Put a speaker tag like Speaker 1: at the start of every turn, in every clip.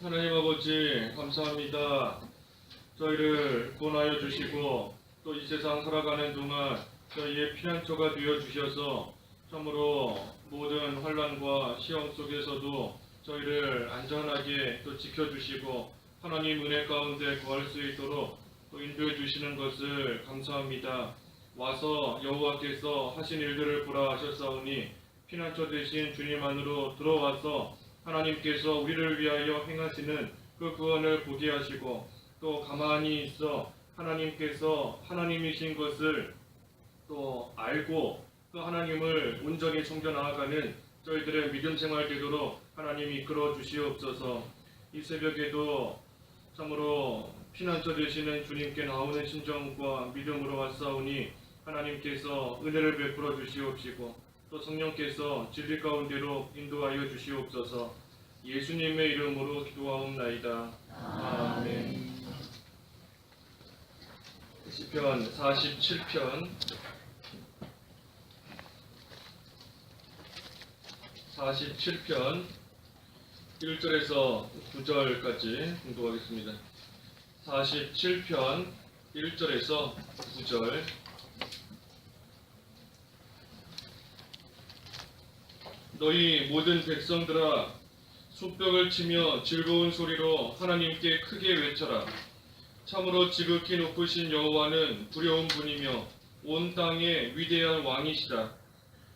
Speaker 1: 하나님 아버지 감사합니다. 저희를 구원하여 주시고 또 이 세상 살아가는 동안 저희의 피난처가 되어 주셔서 참으로 모든 환난과 시험 속에서도 저희를 안전하게 또 지켜주시고 하나님 은혜 가운데 구할 수 있도록 또 인도해 주시는 것을 감사합니다. 와서 여호와께서 하신 일들을 보라 하셨사오니 피난처 되신 주님 안으로 들어와서 하나님께서 우리를 위하여 행하시는 그 구원을 보게 하시고 또 가만히 있어 하나님께서 하나님이신 것을 또 알고 또 하나님을 온전히 섬겨 나아가는 저희들의 믿음 생활 되도록 하나님이 이끌어 주시옵소서. 이 새벽에도 참으로 피난처 되시는 주님께 나오는 심정과 믿음으로 왔사오니 하나님께서 은혜를 베풀어 주시옵시고 또 성령께서 진리 가운데로 인도하여 주시옵소서. 예수님의 이름으로 기도하옵나이다. 아멘. 시편 47편 1절에서 9절까지 공독하겠습니다. 47편 1절에서 9절. 너희 모든 백성들아 손뼉을 치며 즐거운 소리로 하나님께 크게 외쳐라. 참으로 지극히 높으신 여호와는 두려운 분이며 온 땅의 위대한 왕이시다.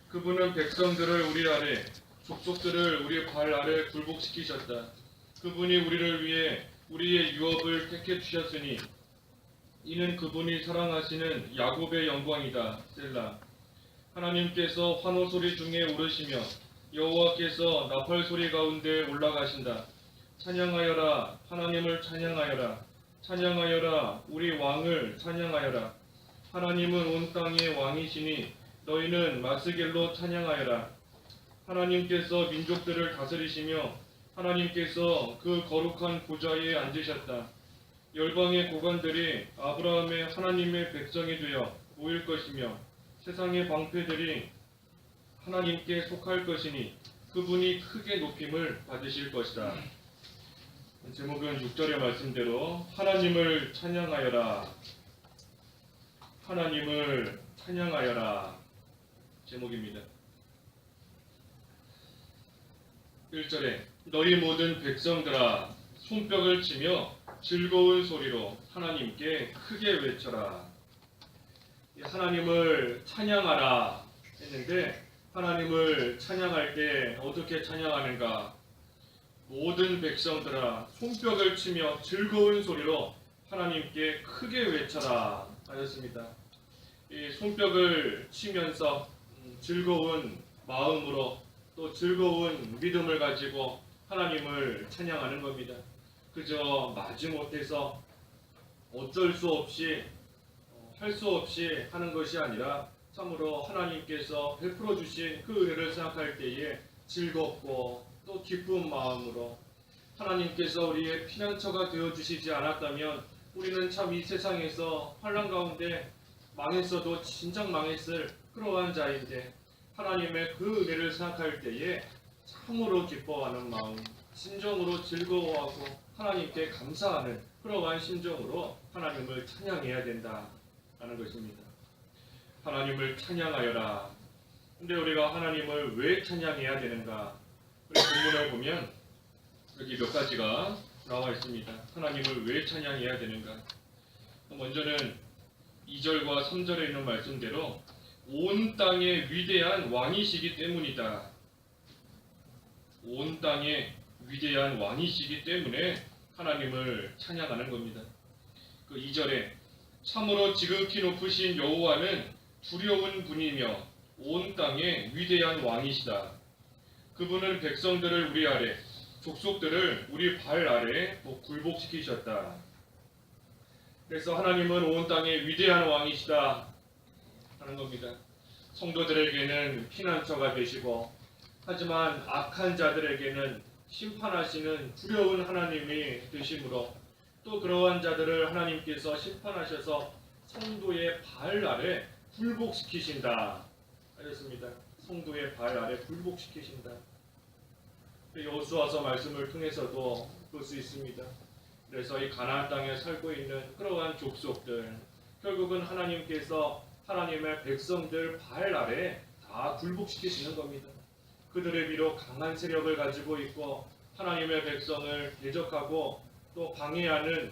Speaker 1: 그분은 백성들을 우리 아래, 족속들을 우리 발 아래 굴복시키셨다. 그분이 우리를 위해 우리의 유업을 택해 주셨으니 이는 그분이 사랑하시는 야곱의 영광이다. 셀라. 하나님께서 환호 소리 중에 오르시며 여호와께서 나팔 소리 가운데 올라가신다. 찬양하여라. 하나님을 찬양하여라. 찬양하여라. 우리 왕을 찬양하여라. 하나님은 온 땅의 왕이시니 너희는 마스겔로 찬양하여라. 하나님께서 민족들을 다스리시며 하나님께서 그 거룩한 보좌에 앉으셨다. 열방의 고관들이 아브라함의 하나님의 백성이 되어 모일 것이며 세상의 방패들이 하나님께 속할 것이니 그분이 크게 높임을 받으실 것이다. 제목은 6절의 말씀대로 하나님을 찬양하여라. 하나님을 찬양하여라. 제목입니다. 1절에 너희 모든 백성들아 손뼉을 치며 즐거운 소리로 하나님께 크게 외쳐라. 하나님을 찬양하라 했는데 하나님을 찬양할 때 어떻게 찬양하는가? 모든 백성들아 손뼉을 치며 즐거운 소리로 하나님께 크게 외쳐라 하였습니다. 이 손뼉을 치면서 즐거운 마음으로 또 즐거운 믿음을 가지고 하나님을 찬양하는 겁니다. 그저 마지못해서 어쩔 수 없이 할 수 없이 하는 것이 아니라 참으로 하나님께서 베풀어 주신 그 은혜를 생각할 때에 즐겁고 또 기쁜 마음으로 하나님께서 우리의 피난처가 되어 주시지 않았다면 우리는 참 이 세상에서 환난 가운데 망했어도 진작 망했을 그러한 자인데 하나님의 그 은혜를 생각할 때에 참으로 기뻐하는 마음, 진정으로 즐거워하고 하나님께 감사하는 그러한 심정으로 하나님을 찬양해야 된다라는 것입니다. 하나님을 찬양하여라. 근데 우리가 하나님을 왜 찬양해야 되는가? 우리 본문을 보면 여기 몇 가지가 나와 있습니다. 하나님을 왜 찬양해야 되는가? 먼저는 2절과 3절에 있는 말씀대로 온 땅의 위대한 왕이시기 때문이다. 온 땅의 위대한 왕이시기 때문에 하나님을 찬양하는 겁니다. 그 2절에 참으로 지극히 높으신 여호와는 두려운 분이며 온 땅의 위대한 왕이시다. 그분은 백성들을 우리 아래, 족속들을 우리 발 아래 굴복시키셨다. 그래서 하나님은 온 땅의 위대한 왕이시다 하는 겁니다. 성도들에게는 피난처가 되시고 하지만 악한 자들에게는 심판하시는 두려운 하나님이 되심으로 또 그러한 자들을 하나님께서 심판하셔서 성도의 발 아래 굴복시키신다 하였습니다. 성도의 발 아래 굴복시키신다. 여호수아서 말씀을 통해서도 볼 수 있습니다. 그래서 이 가나안 땅에 살고 있는 그러한 족속들, 결국은 하나님께서 하나님의 백성들 발 아래 다 굴복시키시는 겁니다. 그들의 비록 강한 세력을 가지고 있고 하나님의 백성을 대적하고 또 방해하는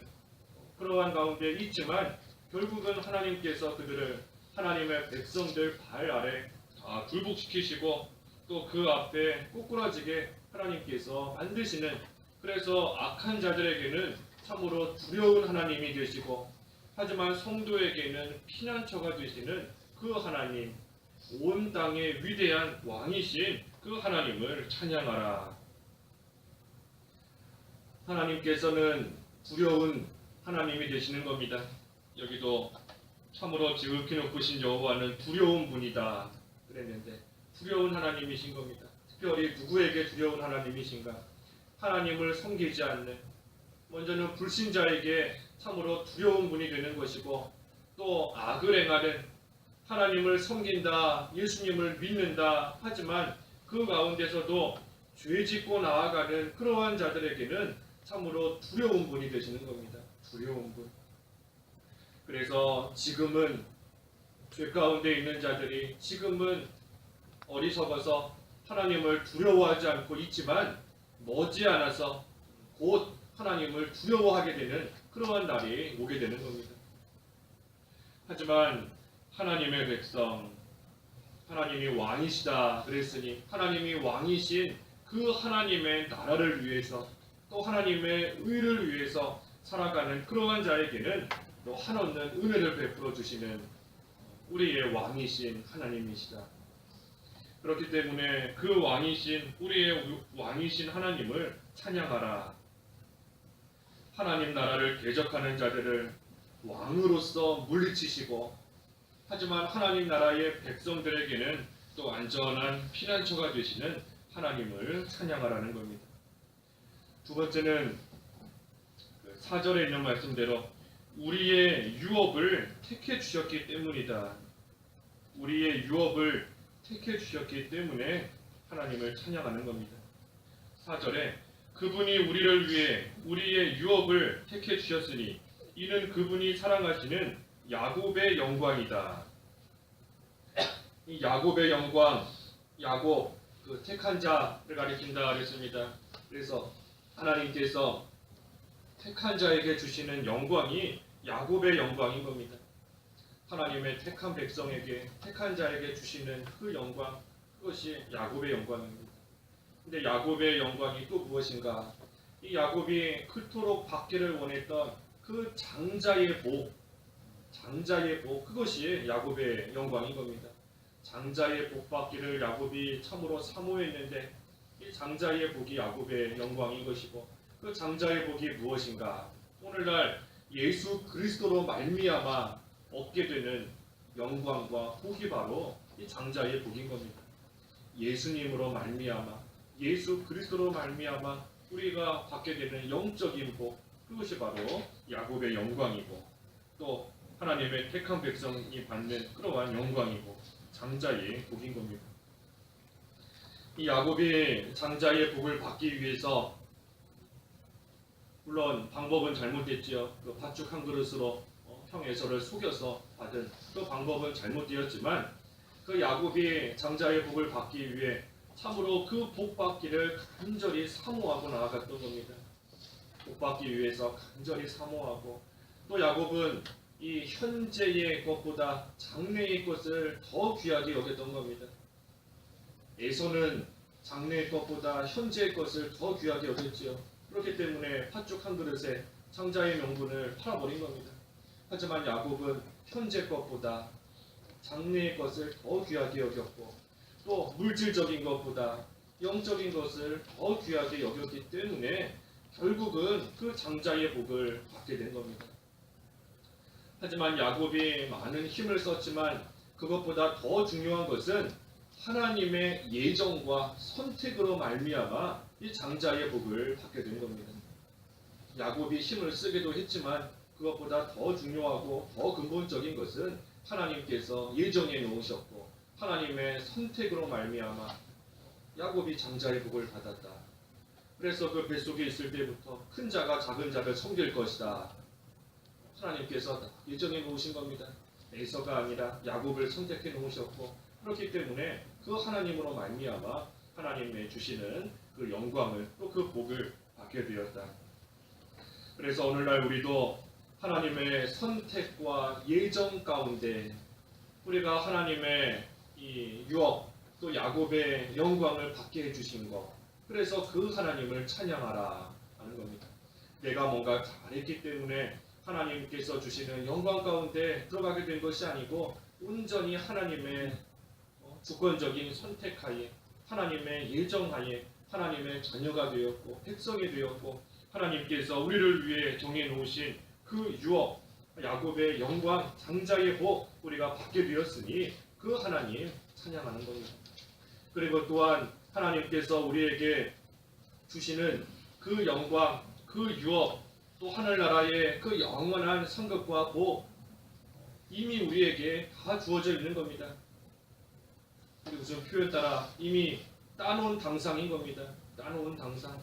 Speaker 1: 그러한 가운데 있지만 결국은 하나님께서 그들을 하나님의 백성들 발 아래 다 굴복시키시고 또 그 앞에 꼬꾸라지게 하나님께서 만드시는, 그래서 악한 자들에게는 참으로 두려운 하나님이 되시고 하지만 성도에게는 피난처가 되시는 그 하나님, 온 땅의 위대한 왕이신 그 하나님을 찬양하라. 하나님께서는 두려운 하나님이 되시는 겁니다. 여기도 참으로 지극히 높으신 여호와는 두려운 분이다 그랬는데 두려운 하나님이신 겁니다. 특별히 누구에게 두려운 하나님이신가? 하나님을 섬기지 않는, 먼저는 불신자에게 참으로 두려운 분이 되는 것이고, 또 악을 행하는, 하나님을 섬긴다, 예수님을 믿는다 하지만 그 가운데서도 죄 짓고 나아가는 그러한 자들에게는 참으로 두려운 분이 되시는 겁니다. 두려운 분. 그래서 지금은 죄 가운데 있는 자들이 지금은 어리석어서 하나님을 두려워하지 않고 있지만 머지않아서 곧 하나님을 두려워하게 되는 그러한 날이 오게 되는 겁니다. 하지만 하나님의 백성, 하나님이 왕이시다 그랬으니 하나님이 왕이신 그 하나님의 나라를 위해서 또 하나님의 의를 위해서 살아가는 그러한 자에게는 또 한없는 은혜를 베풀어 주시는 우리의 왕이신 하나님이시다. 그렇기 때문에 그 왕이신 우리의 왕이신 하나님을 찬양하라. 하나님 나라를 대적하는 자들을 왕으로서 물리치시고 하지만 하나님 나라의 백성들에게는 또 안전한 피난처가 되시는 하나님을 찬양하라는 겁니다. 두 번째는 4절에 있는 말씀대로 우리의 유업을 택해 주셨기 때문이다. 우리의 유업을 택해 주셨기 때문에 하나님을 찬양하는 겁니다. 4절에 그분이 우리를 위해 우리의 유업을 택해 주셨으니 이는 그분이 사랑하시는 야곱의 영광이다. 이 야곱의 영광, 야곱 그 택한 자를 가리킨다 그랬습니다. 그래서 하나님께서 택한 자에게 주시는 영광이 야곱의 영광인 겁니다. 하나님의 택한 백성에게, 택한 자에게 주시는 그 영광, 그것이 야곱의 영광입니다. 근데 야곱의 영광이 또 무엇인가? 이 야곱이 그토록 받기를 원했던 그 장자의 복, 장자의 복, 그것이 야곱의 영광인 겁니다. 장자의 복 받기를 야곱이 참으로 사모했는데 이 장자의 복이 야곱의 영광인 것이고, 그 장자의 복이 무엇인가? 오늘날 예수 그리스도로 말미암아 얻게 되는 영광과 복이 바로 이 장자의 복인 겁니다. 예수님으로 말미암아, 예수 그리스도로 말미암아 우리가 받게 되는 영적인 복, 그것이 바로 야곱의 영광이고 또 하나님의 택한 백성이 받는 그러한 영광이고 장자의 복인 겁니다. 이 야곱이 장자의 복을 받기 위해서 물론 방법은 잘못됐지요. 그 팥죽 한 그릇으로 형 에서를 속여서 받은 그 방법은 잘못되었지만 그 야곱이 장자의 복을 받기 위해 참으로 그 복 받기를 간절히 사모하고 나아갔던 겁니다. 복 받기 위해서 간절히 사모하고 또 야곱은 이 현재의 것보다 장래의 것을 더 귀하게 여겼던 겁니다. 에서는 장래의 것보다 현재의 것을 더 귀하게 여겼지요. 그렇기 때문에 팥죽 한 그릇에 장자의 명분을 팔아버린 겁니다. 하지만 야곱은 현재 것보다 장래의 것을 더 귀하게 여겼고 또 물질적인 것보다 영적인 것을 더 귀하게 여겼기 때문에 결국은 그 장자의 복을 받게 된 겁니다. 하지만 야곱이 많은 힘을 썼지만 그것보다 더 중요한 것은 하나님의 예정과 선택으로 말미암아 이 장자의 복을 받게 된 겁니다. 야곱이 힘을 쓰기도 했지만 그것보다 더 중요하고 더 근본적인 것은 하나님께서 예정해 놓으셨고 하나님의 선택으로 말미암아 야곱이 장자의 복을 받았다. 그래서 그 뱃속에 있을 때부터 큰 자가 작은 자를 섬길 것이다. 하나님께서 예정해 놓으신 겁니다. 에서가 아니라 야곱을 선택해 놓으셨고, 그렇기 때문에 그 하나님으로 말미암아 하나님의 주시는 그 영광을 또 그 복을 받게 되었다. 그래서 오늘날 우리도 하나님의 선택과 예정 가운데 우리가 하나님의 이 유업 또 야곱의 영광을 받게 해주신 것, 그래서 그 하나님을 찬양하라 하는 겁니다. 내가 뭔가 잘했기 때문에 하나님께서 주시는 영광 가운데 들어가게 된 것이 아니고 온전히 하나님의 주권적인 선택하에, 하나님의 예정하에 하나님의 자녀가 되었고 백성이 되었고, 하나님께서 우리를 위해 정해 놓으신 그 유업 야곱의 영광 장자의 복 우리가 받게 되었으니 그 하나님 찬양하는 겁니다. 그리고 또한 하나님께서 우리에게 주시는 그 영광, 그 유업, 또 하늘나라의 그 영원한 상급과 복 이미 우리에게 다 주어져 있는 겁니다. 무슨 표현 따라 이미 따놓은 당상인 겁니다. 따놓은 당상,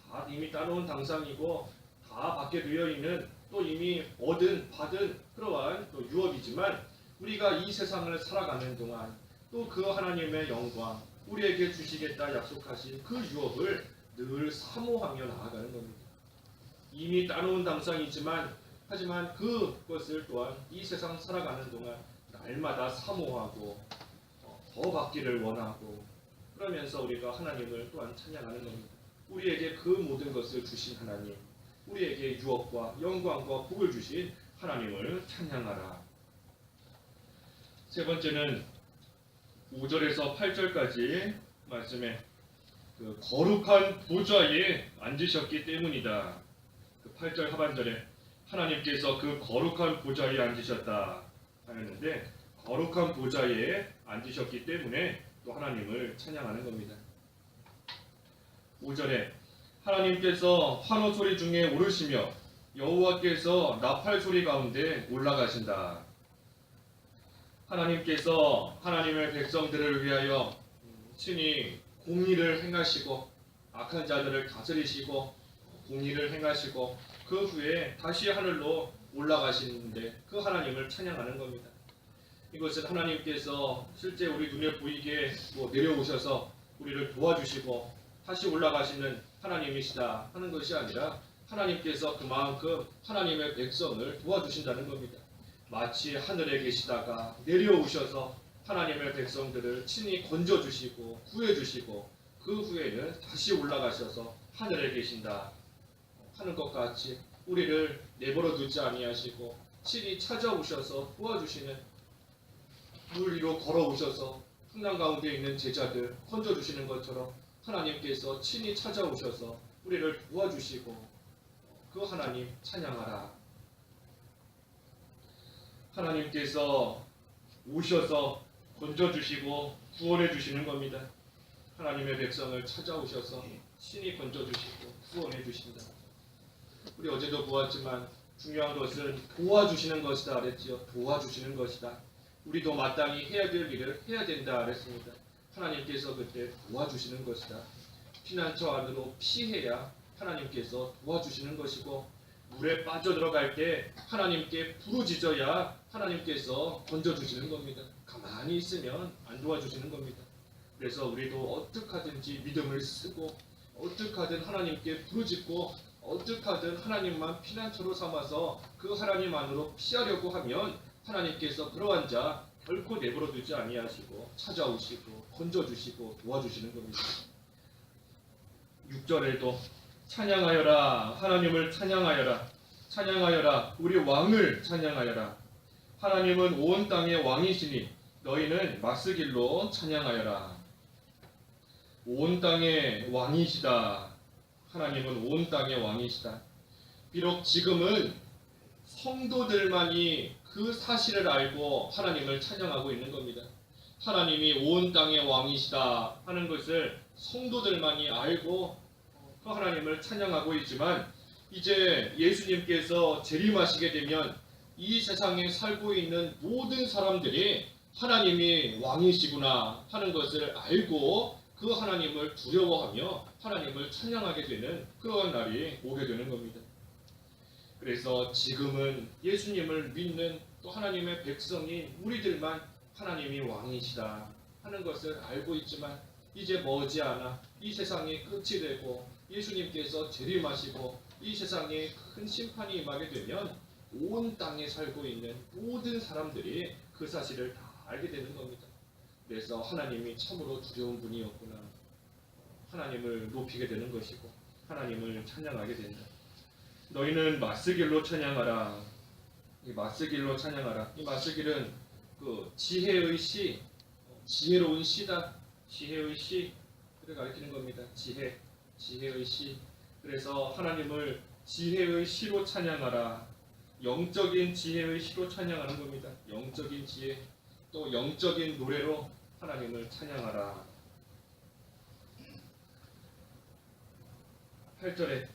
Speaker 1: 다 이미 따놓은 당상이고 다 받게 되어 있는, 또 이미 받은 그러한 또 유업이지만, 우리가 이 세상을 살아가는 동안 또 그 하나님의 영광 우리에게 주시겠다 약속하신 그 유업을 늘 사모하며 나아가는 겁니다. 이미 따놓은 당상이지만 하지만 그것을 또한 이 세상 살아가는 동안 날마다 사모하고 더 받기를 원하고, 그러면서 우리가 하나님을 또한 찬양하는 겁니다. 우리에게 그 모든 것을 주신 하나님, 우리에게 유업과 영광과 복을 주신 하나님을 찬양하라. 세 번째는 5절에서 8절까지 말씀에 그 거룩한 보좌에 앉으셨기 때문이다. 그 8절 하반절에 하나님께서 그 거룩한 보좌에 앉으셨다 하였는데, 거룩한 보좌에 앉으셨기 때문에 또 하나님을 찬양하는 겁니다. 5절에 하나님께서 환호 소리 중에 오르시며 여호와께서 나팔 소리 가운데 올라가신다. 하나님께서 하나님의 백성들을 위하여 친히 공의를 행하시고 악한 자들을 다스리시고 공의를 행하시고 그 후에 다시 하늘로 올라가시는데 그 하나님을 찬양하는 겁니다. 이것은 하나님께서 실제 우리 눈에 보이게 내려오셔서 우리를 도와주시고 다시 올라가시는 하나님이시다 하는 것이 아니라, 하나님께서 그만큼 하나님의 백성을 도와주신다는 겁니다. 마치 하늘에 계시다가 내려오셔서 하나님의 백성들을 친히 건져주시고 구해주시고 그 후에는 다시 올라가셔서 하늘에 계신다 하는 것 같이 우리를 내버려 두지 아니하시고 친히 찾아오셔서 도와주시는, 물 위로 걸어오셔서 풍랑 가운데 있는 제자들 건져주시는 것처럼 하나님께서 친히 찾아오셔서 우리를 도와주시고 그 하나님 찬양하라. 하나님께서 오셔서 건져주시고 구원해주시는 겁니다. 하나님의 백성을 찾아오셔서 친히 건져주시고 구원해주신다. 우리 어제도 보았지만 중요한 것은 도와주시는 것이다 그랬지요. 도와주시는 것이다. 우리도 마땅히 해야 될 일을 해야 된다 그랬습니다. 하나님께서 그때 도와주시는 것이다. 피난처 안으로 피해야 하나님께서 도와주시는 것이고, 물에 빠져들어갈 때 하나님께 부르짖어야 하나님께서 건져주시는 겁니다. 가만히 있으면 안 도와주시는 겁니다. 그래서 우리도 어떻게 하든지 믿음을 쓰고 어떻게 하든 하나님께 부르짖고 어떻게 하든 하나님만 피난처로 삼아서 그 하나님 안으로 피하려고 하면 하나님께서 그러한 자 결코 내버려 두지 아니하시고 찾아오시고 건져주시고 도와주시는 겁니다. 6절에도 찬양하여라, 하나님을 찬양하여라, 찬양하여라, 우리 왕을 찬양하여라. 하나님은 온 땅의 왕이시니 너희는 막스길로 찬양하여라. 온 땅의 왕이시다. 하나님은 온 땅의 왕이시다. 비록 지금은 성도들만이 그 사실을 알고 하나님을 찬양하고 있는 겁니다. 하나님이 온 땅의 왕이시다 하는 것을 성도들만이 알고 그 하나님을 찬양하고 있지만, 이제 예수님께서 재림하시게 되면 이 세상에 살고 있는 모든 사람들이 하나님이 왕이시구나 하는 것을 알고 그 그 하나님을 두려워하며 하나님을 찬양하게 되는 그러한 날이 오게 되는 겁니다. 그래서 지금은 예수님을 믿는 또 하나님의 백성인 우리들만 하나님이 왕이시다 하는 것을 알고 있지만 이제 머지않아 이 세상이 끝이 되고 예수님께서 재림하시고 이 세상에 큰 심판이 임하게 되면 온 땅에 살고 있는 모든 사람들이 그 사실을 다 알게 되는 겁니다. 그래서 하나님이 참으로 두려운 분이었구나. 하나님을 높이게 되는 것이고 하나님을 찬양하게 된다. 너희는 마스길로 찬양하라. 이 마스길로 찬양하라. 이 마스길은 그 지혜의 시, 지혜로운 시다. 지혜의 시를 가리키는 겁니다. 지혜의 시. 그래서 하나님을 지혜의 시로 찬양하라. 영적인 지혜의 시로 찬양하는 겁니다. 영적인 지혜, 또 영적인 노래로 하나님을 찬양하라. 8절에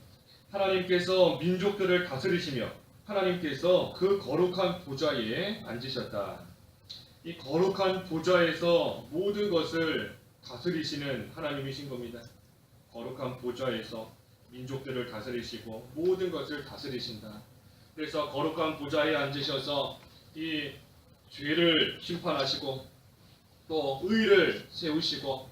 Speaker 1: 하나님께서 민족들을 다스리시며 하나님께서 그 거룩한 보좌에 앉으셨다. 이 거룩한 보좌에서 모든 것을 다스리시는 하나님이신 겁니다. 거룩한 보좌에서 민족들을 다스리시고 모든 것을 다스리신다. 그래서 거룩한 보좌에 앉으셔서 이 죄를 심판하시고 또 의를 세우시고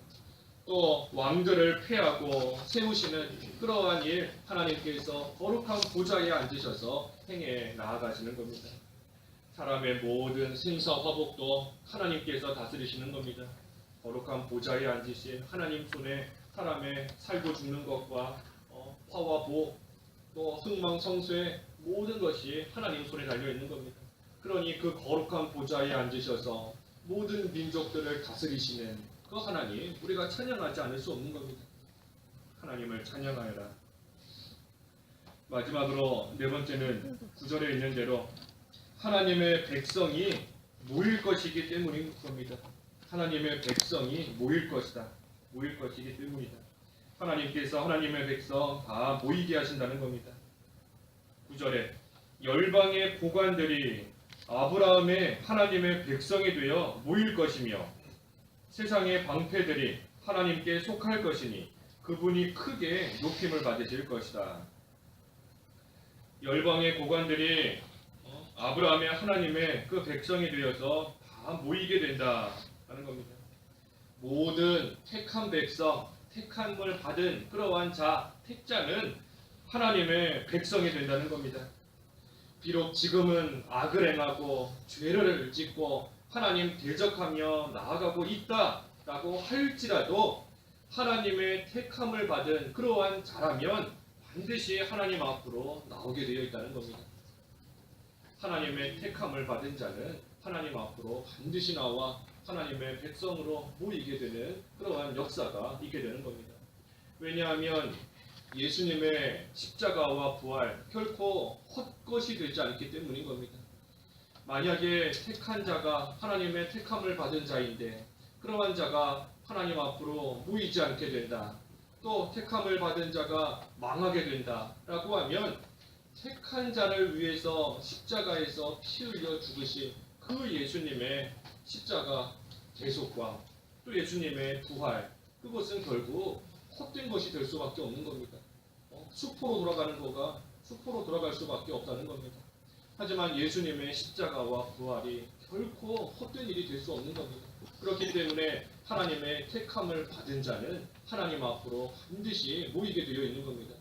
Speaker 1: 또 왕들을 폐하고 세우시는 그러한 일 하나님께서 거룩한 보좌에 앉으셔서 행해 나아가시는 겁니다. 사람의 모든 생사 화복도 하나님께서 다스리시는 겁니다. 거룩한 보좌에 앉으신 하나님 손에 사람의 살고 죽는 것과 화와 복, 또 흥망성쇠 모든 것이 하나님 손에 달려 있는 겁니다. 그러니 그 거룩한 보좌에 앉으셔서 모든 민족들을 다스리시는 그 하나님, 우리가 찬양하지 않을 수 없는 겁니다. 하나님을 찬양하여라. 마지막으로 네 번째는 9절에 있는 대로 하나님의 백성이 모일 것이기 때문인 겁니다. 하나님의 백성이 모일 것이다. 모일 것이기 때문이다. 하나님께서 하나님의 백성 다 모이게 하신다는 겁니다. 9절에 열방의 고관들이 아브라함의 하나님의 백성이 되어 모일 것이며 세상의 방패들이 하나님께 속할 것이니 그분이 크게 높임을 받으실 것이다. 열방의 고관들이 아브라함의 하나님의 그 백성이 되어서 다 모이게 된다는 겁니다. 모든 택한 백성, 택함을 받은 그러한 자, 택자는 하나님의 백성이 된다는 겁니다. 비록 지금은 악을 행하고 죄를 짓고 하나님 대적하며 나아가고 있다라고 할지라도 하나님의 택함을 받은 그러한 자라면 반드시 하나님 앞으로 나오게 되어 있다는 겁니다. 하나님의 택함을 받은 자는 하나님 앞으로 반드시 나와 하나님의 백성으로 모이게 되는 그러한 역사가 있게 되는 겁니다. 왜냐하면 예수님의 십자가와 부활 결코 헛것이 되지 않기 때문인 겁니다. 만약에 택한 자가 하나님의 택함을 받은 자인데 그러한 자가 하나님 앞으로 모이지 않게 된다. 또 택함을 받은 자가 망하게 된다라고 하면 택한 자를 위해서 십자가에서 피 흘려 죽으신 그 예수님의 십자가 대속과 또 예수님의 부활 그것은 결국 헛된 것이 될 수밖에 없는 겁니다. 수포로 돌아가는 거가 수포로 돌아갈 수밖에 없다는 겁니다. 하지만 예수님의 십자가와 부활이 결코 헛된 일이 될 수 없는 겁니다. 그렇기 때문에 하나님의 택함을 받은 자는 하나님 앞으로 반드시 모이게 되어 있는 겁니다.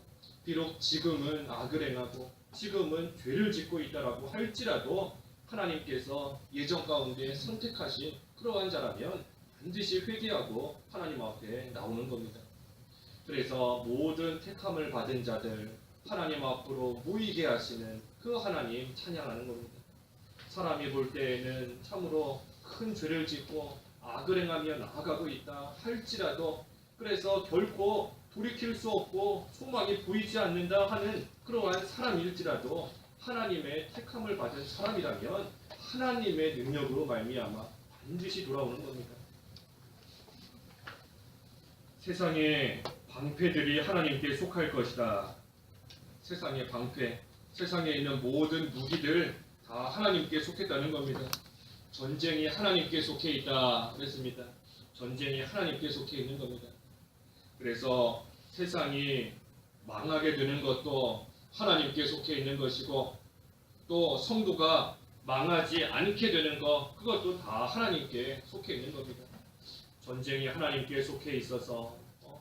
Speaker 1: 비록 지금은 악을 행하고 지금은 죄를 짓고 있다라고 할지라도 하나님께서 예정 가운데 선택하신 그러한 자라면 반드시 회개하고 하나님 앞에 나오는 겁니다. 그래서 모든 택함을 받은 자들 하나님 앞으로 모이게 하시는 그 하나님 찬양하는 겁니다. 사람이 볼 때에는 참으로 큰 죄를 짓고 악을 행하며 나아가고 있다 할지라도 그래서 결코 돌이킬 수 없고 소망이 보이지 않는다 하는 그러한 사람일지라도 하나님의 택함을 받은 사람이라면 하나님의 능력으로 말미암아 반드시 돌아오는 겁니다. 세상의 방패들이 하나님께 속할 것이다. 세상의 방패, 세상에 있는 모든 무기들 다 하나님께 속했다는 겁니다. 전쟁이 하나님께 속해 있다 그랬습니다. 전쟁이 하나님께 속해 있는 겁니다. 그래서 세상이 망하게 되는 것도 하나님께 속해 있는 것이고, 또 성도가 망하지 않게 되는 것, 그것도 다 하나님께 속해 있는 겁니다. 전쟁이 하나님께 속해 있어서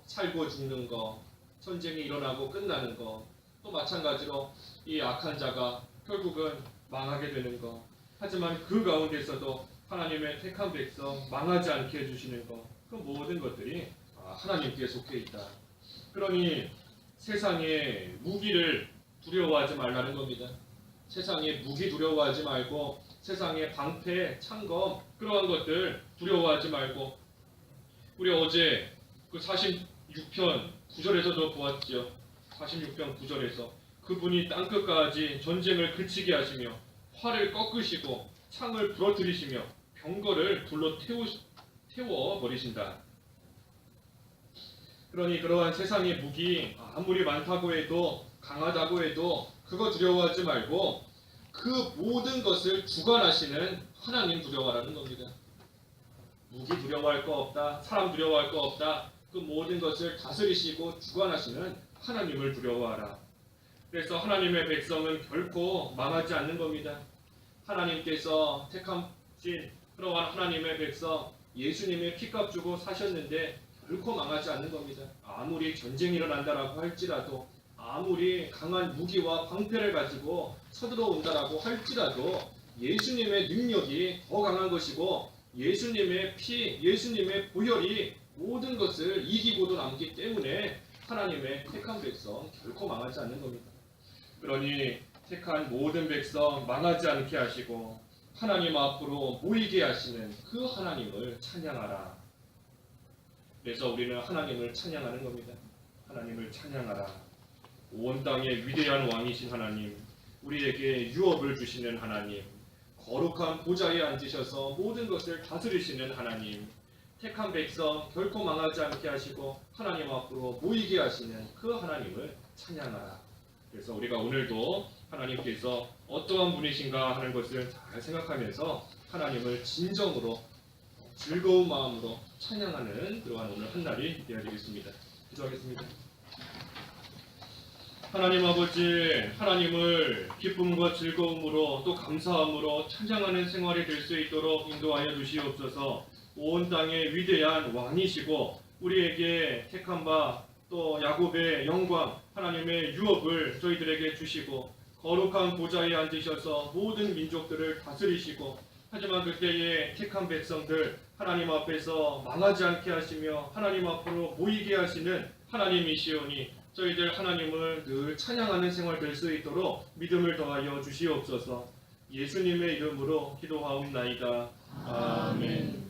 Speaker 1: 살고 죽는 것, 전쟁이 일어나고 끝나는 것, 또 마찬가지로 이 악한 자가 결국은 망하게 되는 것, 하지만 그 가운데서도 하나님의 택한 백성 망하지 않게 해주시는 것, 그 모든 것들이 하나님께 속해 있다. 그러니 세상의 무기를 두려워하지 말라는 겁니다. 세상의 무기 두려워하지 말고, 세상의 방패, 창검, 그러한 것들 두려워하지 말고, 우리 어제 그 46편 9절에서도 보았죠. 46편 9절에서 그분이 땅끝까지 전쟁을 그치게 하시며 활을 꺾으시고 창을 부러뜨리시며 병거를 불로 태워버리신다. 그러니 그러한 세상의 무기 아무리 많다고 해도, 강하다고 해도 그거 두려워하지 말고 그 모든 것을 주관하시는 하나님 두려워하라는 겁니다. 무기 두려워할 거 없다, 사람 두려워할 거 없다, 그 모든 것을 다스리시고 주관하시는 하나님을 두려워하라. 그래서 하나님의 백성은 결코 망하지 않는 겁니다. 하나님께서 택하신 그러한 하나님의 백성, 예수님의 피값 주고 사셨는데 결코 망하지 않는 겁니다. 아무리 전쟁이 일어난다라고 할지라도, 아무리 강한 무기와 방패를 가지고 쳐들어온다라고 할지라도 예수님의 능력이 더 강한 것이고, 예수님의 피, 예수님의 보혈이 모든 것을 이기고도 남기 때문에 하나님의 택한 백성 결코 망하지 않는 겁니다. 그러니 택한 모든 백성 망하지 않게 하시고 하나님 앞으로 모이게 하시는 그 하나님을 찬양하라. 그래서 우리는 하나님을 찬양하는 겁니다. 하나님을 찬양하라. 온 땅의 위대한 왕이신 하나님, 우리에게 유업을 주시는 하나님, 거룩한 보좌에 앉으셔서 모든 것을 다스리시는 하나님, 택한 백성 결코 망하지 않게 하시고 하나님 앞으로 모이게 하시는 그 하나님을 찬양하라. 그래서 우리가 오늘도 하나님께서 어떠한 분이신가 하는 것을 잘 생각하면서 하나님을 진정으로 즐거운 마음으로 찬양하는 그러한 오늘 한날이 되어야 되겠습니다. 기도하겠습니다. 하나님 아버지, 하나님을 기쁨과 즐거움으로 또 감사함으로 찬양하는 생활이 될 수 있도록 인도하여 주시옵소서. 온 땅의 위대한 왕이시고 우리에게 택한 바 또 야곱의 영광, 하나님의 유업을 저희들에게 주시고 거룩한 보좌에 앉으셔서 모든 민족들을 다스리시고, 하지만 그때의 택한 백성들 하나님 앞에서 망하지 않게 하시며 하나님 앞으로 모이게 하시는 하나님이시오니 저희들 하나님을 늘 찬양하는 생활 될 수 있도록 믿음을 더하여 주시옵소서. 예수님의 이름으로 기도하옵나이다. 아멘.